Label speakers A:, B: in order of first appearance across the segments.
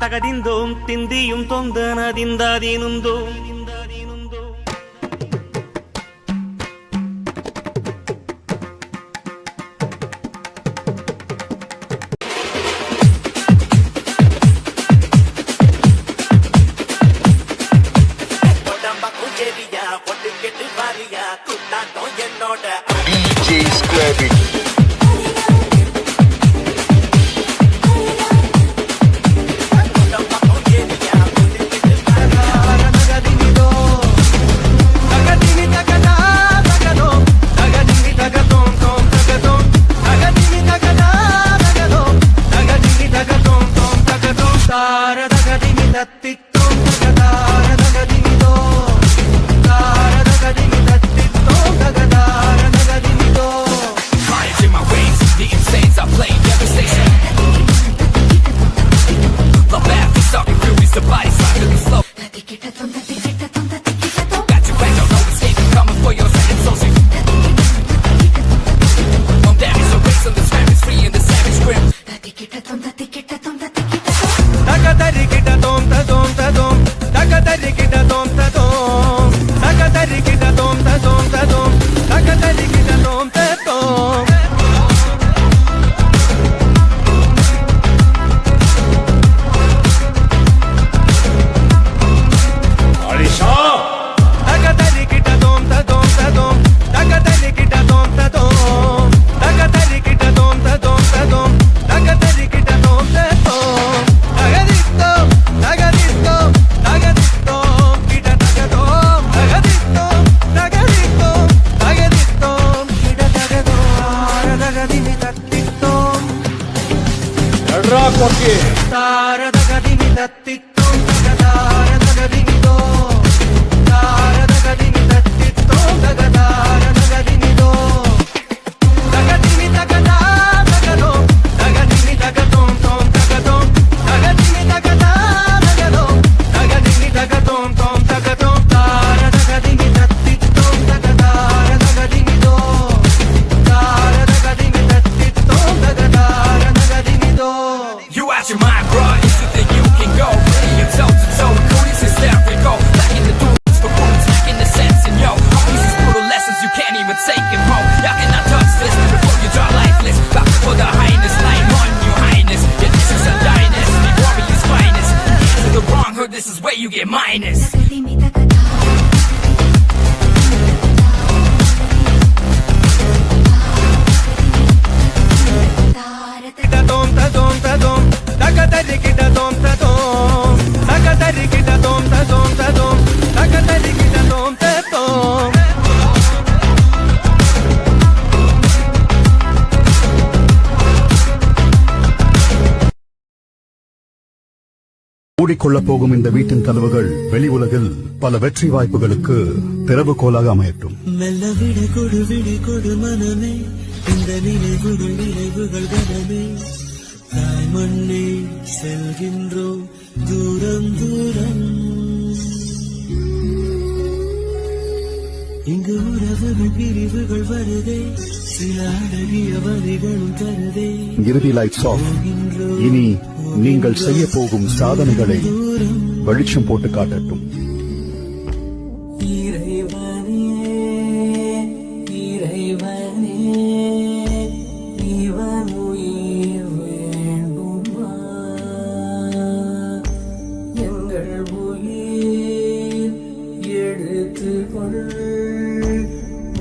A: தகதிந்தோம் திந்தியும் தொந்தனதிந்தாதீனுந்தோம்
B: DJ Scrappy. This is where you get minus.
C: மூடிக்கொள்ளப் போகும் இந்த வீட்டின் கதவுகள் வெளி உலகில் பல வெற்றி வாய்ப்புகளுக்கு திறவுகோலாக அமையட்டும்.
D: மெல்ல விட கொடு மனமே, இந்த நினைவுகள் கனமே, தாய் மண்ணே செல்கின்றோம் தூரம் தூரம். இங்கு உறவுகள் பிரிவுகள் வருதே, சில அழகிய வரிகளும் தருதே.
C: இறுதி லைட்ஸ் ஆஃப். இனி நீங்கள் செய்ய போகும் சாதனைகளை வெளிச்சம் போட்டு காட்டட்டும்.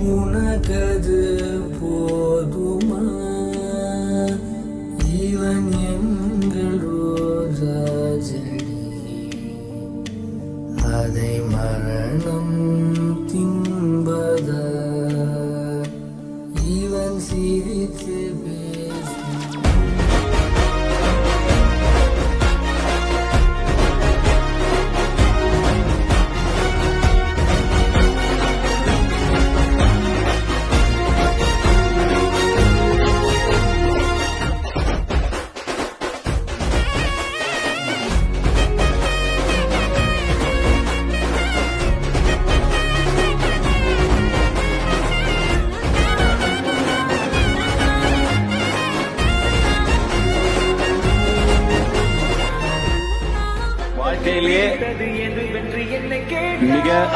D: உனக்கது போதுமா? இவன் எங்கள் ரோஜா செடி, அதை மரணம் தின்பதா? இவன் சிரித்து பேச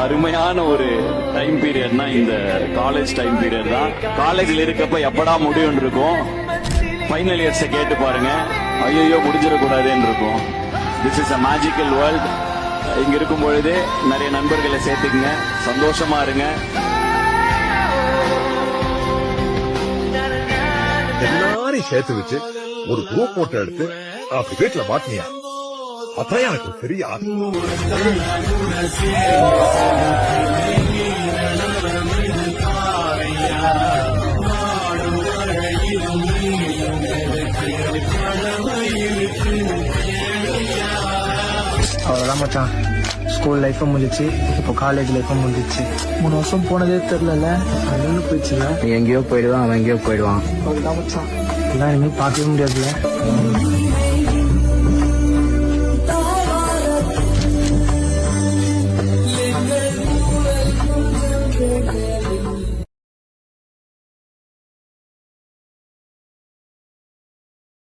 E: அருமையான ஒரு டைம் பீரியட்னா இந்த காலேஜ் டைம் பீரியட் தான். காலேஜில் இருக்கப்ப எப்படா முடியும் இருக்கும். ஃபைனல் இயர்ஸை கேட்டு பாருங்க, ஐயோ முடிஞ்சிடக்கூடாதுன்னு இருக்கும். This is a magical world. இங்க இருக்கும் பொழுதே நிறைய நண்பர்களை சேர்த்துக்குங்க, சந்தோஷமா இருங்க.
F: எல்லாரையும் சேர்த்து வச்சு ஒரு குரூப் போட்டோ எடுத்து அப்படி வீட்டுல மாட்டினியா, அதான் எனக்கு பெரிய ஆசை.
G: அவ்வளவுதான் மச்சான், ஸ்கூல் லைஃபும் முடிஞ்சிச்சு, இப்போ காலேஜ் லைஃபும் முடிஞ்சிச்சு. 3 வருஷம் போனதே தெரியல, அது போயிடுச்சுல.
H: எங்கேயோ போயிடுவான், அவன் எங்கேயோ போயிடுவான்.
G: அவ்வளவுதான் மச்சான், எல்லாம் இனிமேல் பார்க்கவே முடியாதுல்ல.